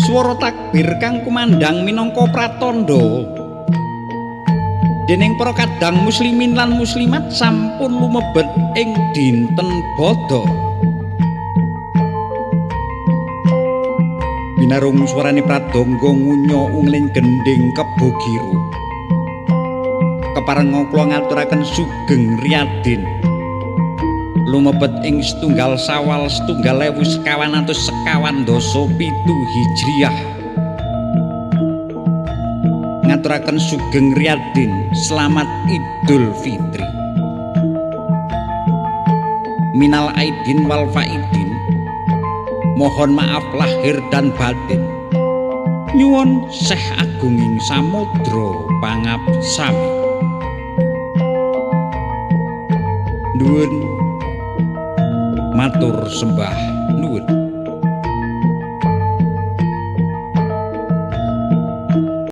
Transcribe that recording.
swara takbir kang kumandhang minangka pratandha dening para kadang muslimin lan muslimat sampun lumebet ing dinten Bada. Binarung swarane pradangga ngunya ungling gending kebo giru. Keparenga kula ngaturaken sugeng riyadin. Lumebet ing setunggal Sawal 1957 Hijriah. Ngaturaken sugeng riyadin selamat Idul Fitri. Minal aidin wal faidin. Mohon maaf lahir dan batin. Nyuwun Syekh Agunging Samodra pangabsami. Nuwun matur sembah nuwun.